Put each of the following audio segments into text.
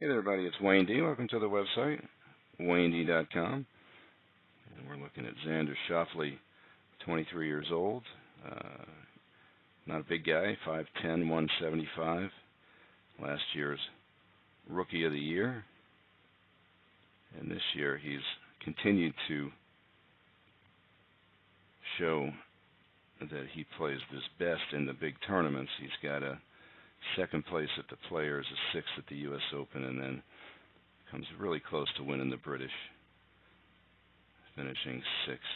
Hey there, everybody. It's Wayne D. Welcome to the website, WayneD.com. And we're looking at Xander Schauffele, 23 years old. Not a big guy, 5'10", 175. Last year's Rookie of the Year. And this year he's continued to show that he plays his best in the big tournaments. He's got a second place at the Players, a sixth at the U.S. Open, and then comes really close to winning the British, finishing sixth,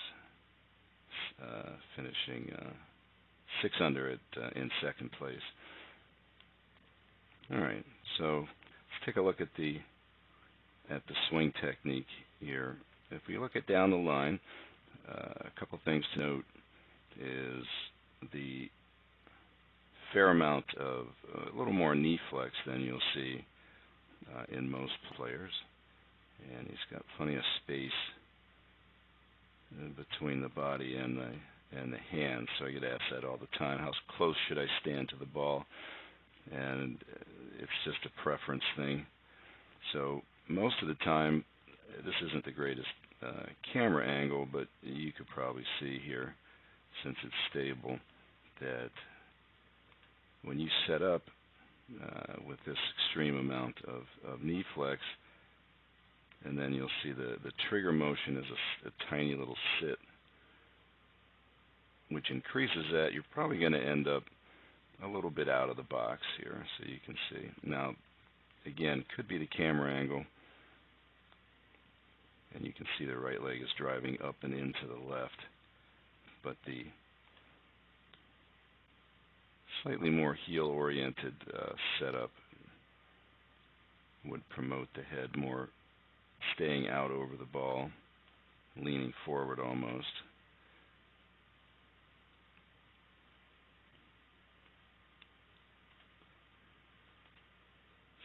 finishing 6 under in second place. All right, so let's take a look at the swing technique here. If we look at down the line, a couple things to note is the fair amount of a little more knee flex than you'll see in most players, and he's got plenty of space between the body and the hands. So I get asked that all the time: how close should I stand to the ball? And it's just a preference thing. So most of the time, this isn't the greatest camera angle, but you could probably see here, since it's stable, that when you set up with this extreme amount of knee flex, and then you'll see the trigger motion is a tiny little sit, which increases that, you're probably going to end up a little bit out of the box here, so you can see. Now, again, could be the camera angle, and you can see the right leg is driving up and into the left, but the slightly more heel-oriented setup would promote the head more staying out over the ball, leaning forward almost.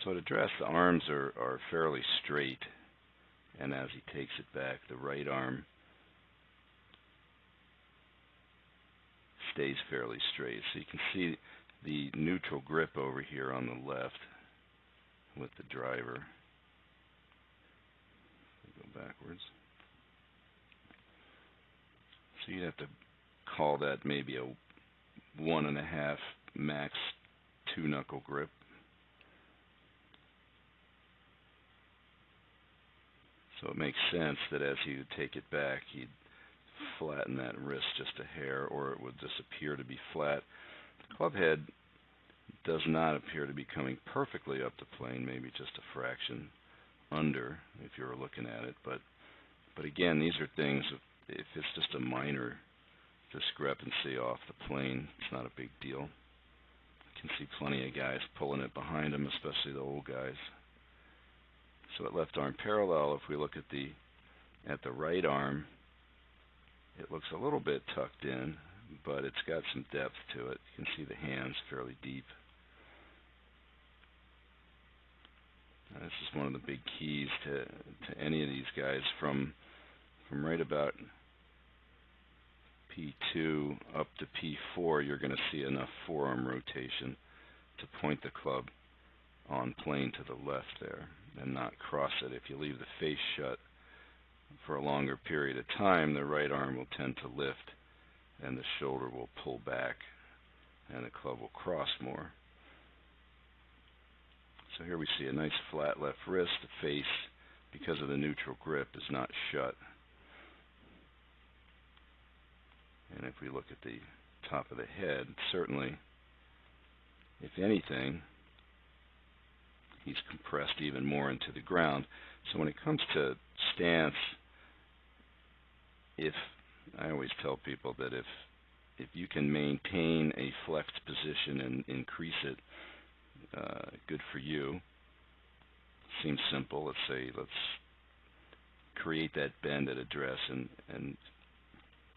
So to address, the arms are fairly straight, and as he takes it back, the right arm stays fairly straight. So you can see the neutral grip over here on the left with the driver. Go backwards. So you'd have to call that maybe a 1.5 max 2-knuckle grip. So it makes sense that as he would take it back, he'd flatten that wrist just a hair, or it would just appear to be flat. The club head does not appear to be coming perfectly up the plane, maybe just a fraction under if you were looking at it. But again, these are things, if it's just a minor discrepancy off the plane, it's not a big deal. You can see plenty of guys pulling it behind them, especially the old guys. So at left arm parallel, if we look at the right arm, it looks a little bit tucked in, but it's got some depth to it. You can see the hands fairly deep. Now, this is one of the big keys to any of these guys. From right about P2 up to P4, you're going to see enough forearm rotation to point the club on plane to the left there and not cross it. If you leave the face shut for a longer period of time, the right arm will tend to lift and the shoulder will pull back and the club will cross more. So here we see a nice flat left wrist. The face, because of the neutral grip, is not shut. And if we look at the top of the head, certainly, if anything, he's compressed even more into the ground. So when it comes to stance, I always tell people that if you can maintain a flexed position and increase it, good for you. Seems simple. Let's create that bend at address, and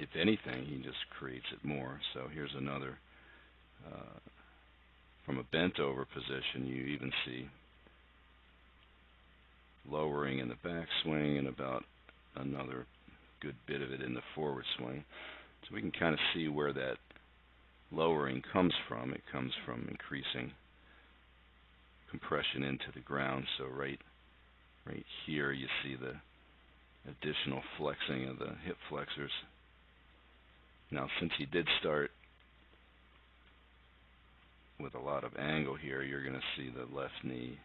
if anything, he just creates it more. So here's another. From a bent over position, you even see lowering in the backswing and about another good bit of it in the forward swing. So we can kind of see where that lowering comes from. It comes from increasing compression into the ground. So right here you see the additional flexing of the hip flexors. Now, since he did start with a lot of angle here, you're going to see the left knee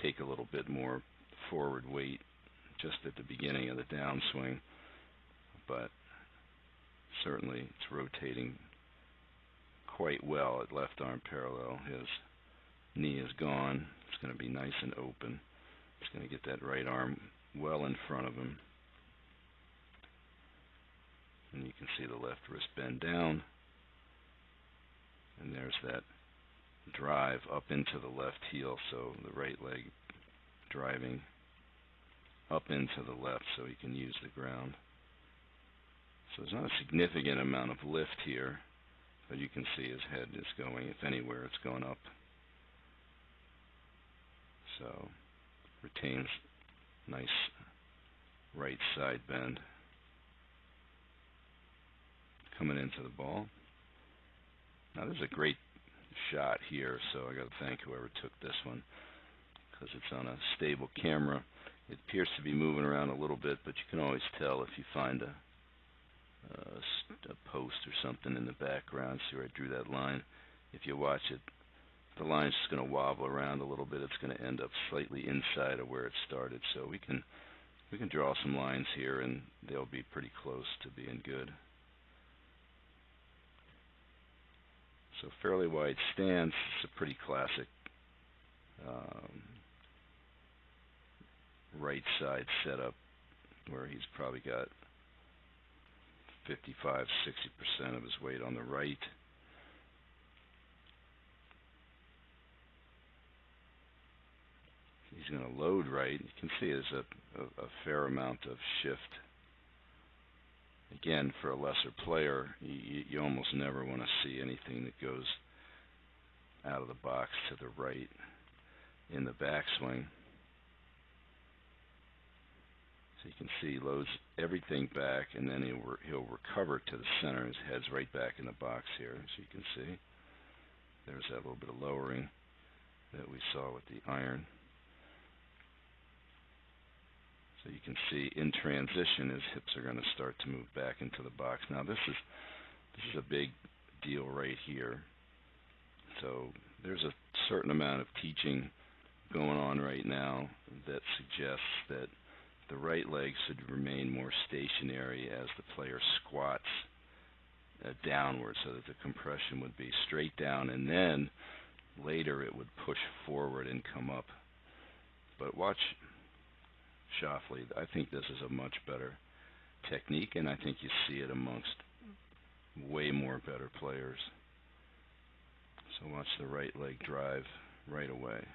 take a little bit more forward weight just at the beginning of the downswing, but certainly it's rotating quite well at left arm parallel. His knee is gone. It's going to be nice and open. He's going to get that right arm well in front of him. And you can see the left wrist bend down. And there's that drive up into the left heel, so the right leg driving up into the left so he can use the ground. So there's not a significant amount of lift here, but you can see his head is going, if anywhere, it's going up. So retains nice right side bend. Coming into the ball. Now this is a great shot here, so I got to thank whoever took this one, because it's on a stable camera. It appears to be moving around a little bit, but you can always tell if you find a post or something in the background. See where I drew that line? If you watch it, the line's just going to wobble around a little bit. It's going to end up slightly inside of where it started. So we can draw some lines here, and they'll be pretty close to being good. So fairly wide stance. It's a pretty classic right side setup where he's probably got 55–60% of his weight on the right. He's going to load right. You can see there's a fair amount of shift. Again, for a lesser player, you almost never want to see anything that goes out of the box to the right in the backswing. So you can see he loads everything back, and then he'll recover to the center. His head's right back in the box here, as you can see. There's that little bit of lowering that we saw with the iron. So you can see in transition his hips are going to start to move back into the box. Now this is a big deal right here. So there's a certain amount of teaching going on right now that suggests that the right leg should remain more stationary as the player squats downward, so that the compression would be straight down, and then later it would push forward and come up. But watch Schauffele. I think this is a much better technique, and I think you see it amongst way more better players. So watch the right leg drive right away,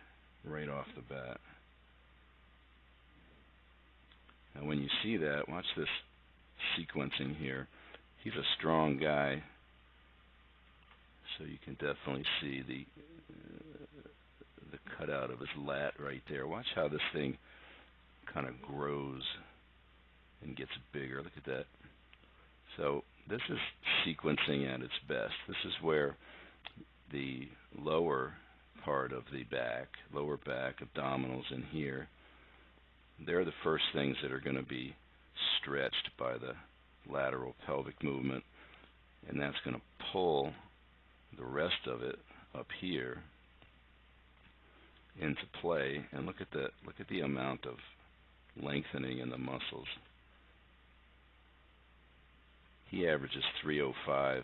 right off the bat. Now when you see that, watch this sequencing here. He's a strong guy, so you can definitely see the cutout of his lat right there. Watch how this thing kind of grows and gets bigger. Look at that. So this is sequencing at its best. This is where the lower part of the back, lower back, abdominals in here, they're the first things that are going to be stretched by the lateral pelvic movement, and that's going to pull the rest of it up here into play. And look at the amount of lengthening in the muscles. He averages 305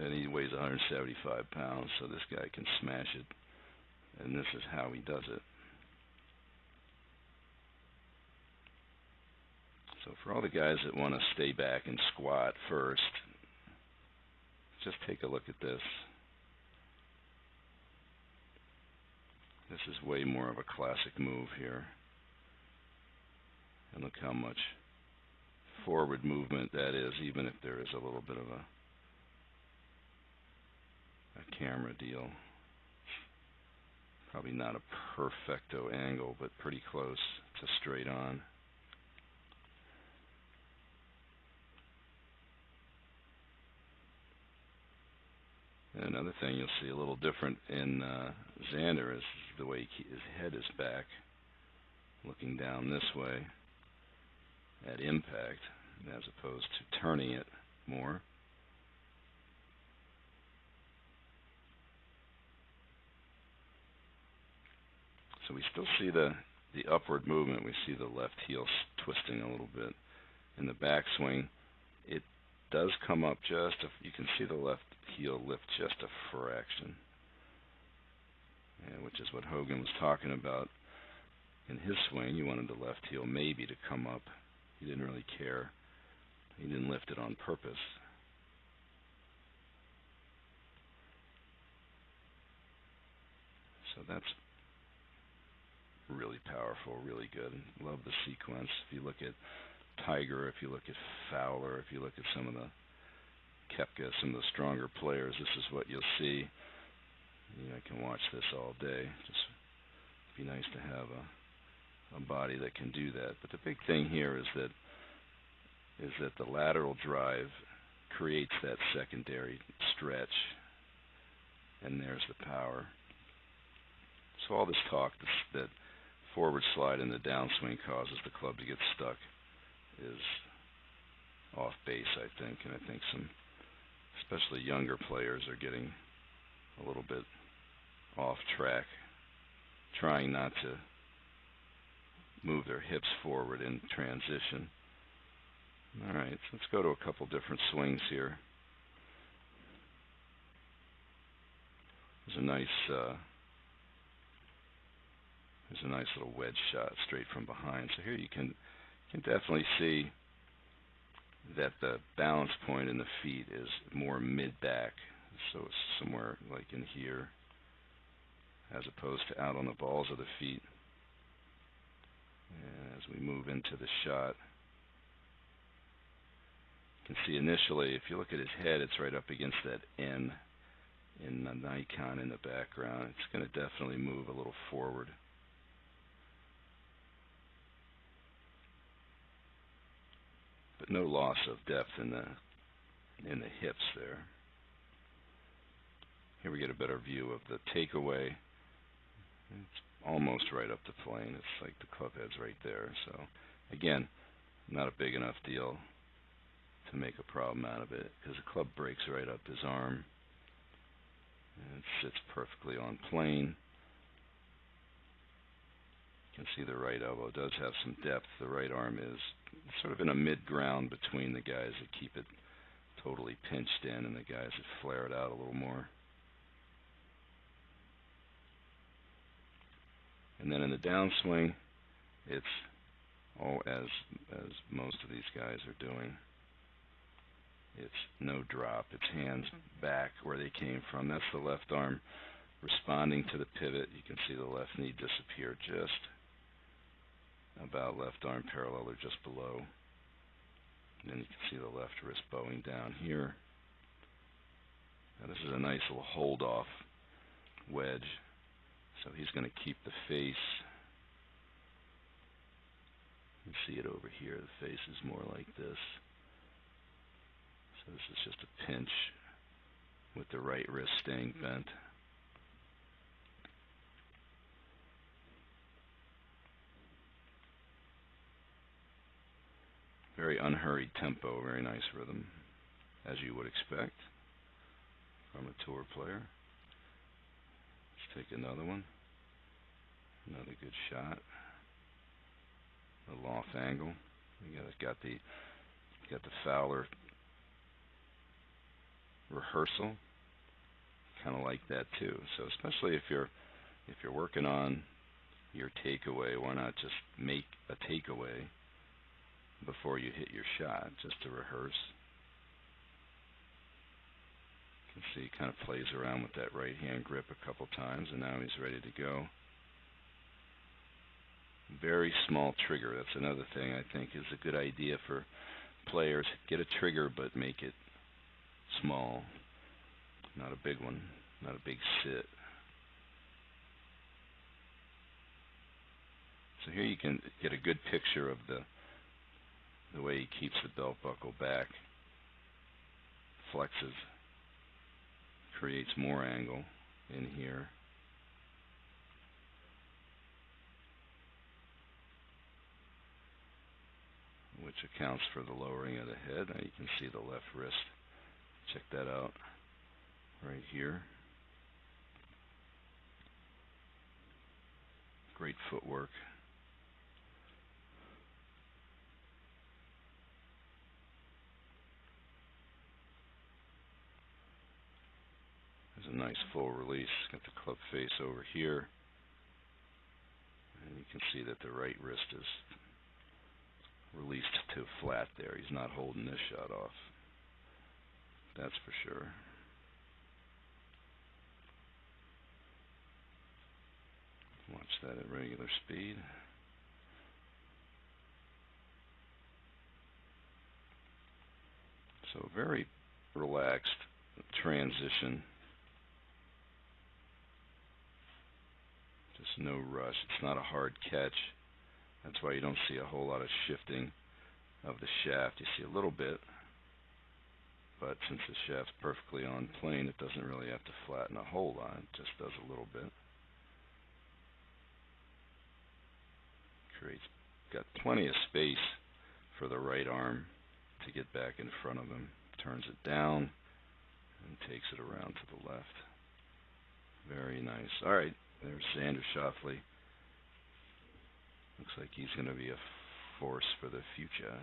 and he weighs 175 pounds, so this guy can smash it, and this is how he does it. So for all the guys that want to stay back and squat first, just take a look at this. This is way more of a classic move here. And look how much forward movement that is, even if there is a little bit of a camera deal. Probably not a perfecto angle, but pretty close to straight on. And another thing you'll see a little different in Xander is the way his head is back, looking down this way at impact, as opposed to turning it more. So we still see the upward movement. We see the left heel twisting a little bit. In the backswing, it does come up just you can see the left heel lift just a fraction, which is what Hogan was talking about in his swing. He wanted the left heel maybe to come up. He didn't really care. He didn't lift it on purpose. So that's really powerful, really good. Love the sequence. If you look at Tiger, if you look at Fowler, if you look at some of the Koepka, some of the stronger players, this is what you'll see. I can watch this all day. Just be nice to have a body that can do that. But the big thing here is that the lateral drive creates that secondary stretch, and there's the power. So all this talk that forward slide and the downswing causes the club to get stuck is off base, I think, and I think some, especially younger players, are getting a little bit off track, trying not to move their hips forward in transition. All right, so let's go to a couple different swings here. There's a nice little wedge shot straight from behind. So here you can definitely see that the balance point in the feet is more mid-back. So it's somewhere like in here, as opposed to out on the balls of the feet. And as we move into the shot, you can see initially, if you look at his head, it's right up against that N in the Nikon in the background. It's going to definitely move a little forward. But no loss of depth in the hips there. Here we get a better view of the takeaway. It's almost right up the plane. It's like the club head's right there. So again, not a big enough deal to make a problem out of it, because the club breaks right up his arm and it sits perfectly on plane. You can see the right elbow does have some depth. The right arm is sort of in a mid-ground between the guys that keep it totally pinched in and the guys that flare it out a little more. And then in the downswing, it's all as most of these guys are doing. It's no drop. It's hands back where they came from. That's the left arm responding to the pivot. You can see the left knee disappear just about left arm parallel or just below. And then you can see the left wrist bowing down here. Now this is a nice little hold-off wedge. So he's going to keep the face. You can see it over here. The face is more like this. So this is just a pinch with the right wrist staying bent. Very unhurried tempo, very nice rhythm, as you would expect from a tour player. Let's take another one. Another good shot. A little off angle. You got the Fowler rehearsal. Kind of like that too. So especially if you're working on your takeaway, why not just make a takeaway before you hit your shot, just to rehearse. You can see he kind of plays around with that right hand grip a couple times, and now he's ready to go. Very small trigger. That's another thing I think is a good idea for players. Get a trigger, but make it small. Not a big one. Not a big sit. So here you can get a good picture of the way he keeps the belt buckle back, flexes, creates more angle in here. Which accounts for the lowering of the head. Now you can see the left wrist. Check that out right here. Great footwork. There's a nice full release. Got the club face over here. And you can see that the right wrist is released to flat there. He's not holding this shot off. That's for sure. Watch that at regular speed. So very relaxed transition. Just no rush. It's not a hard catch. That's why you don't see a whole lot of shifting of the shaft. You see a little bit, but since the shaft's perfectly on plane, it doesn't really have to flatten a whole lot. It just does a little bit. Got plenty of space for the right arm to get back in front of him. Turns it down and takes it around to the left. Very nice. All right, there's Xander Schauffele. Looks like he's going to be a force for the future.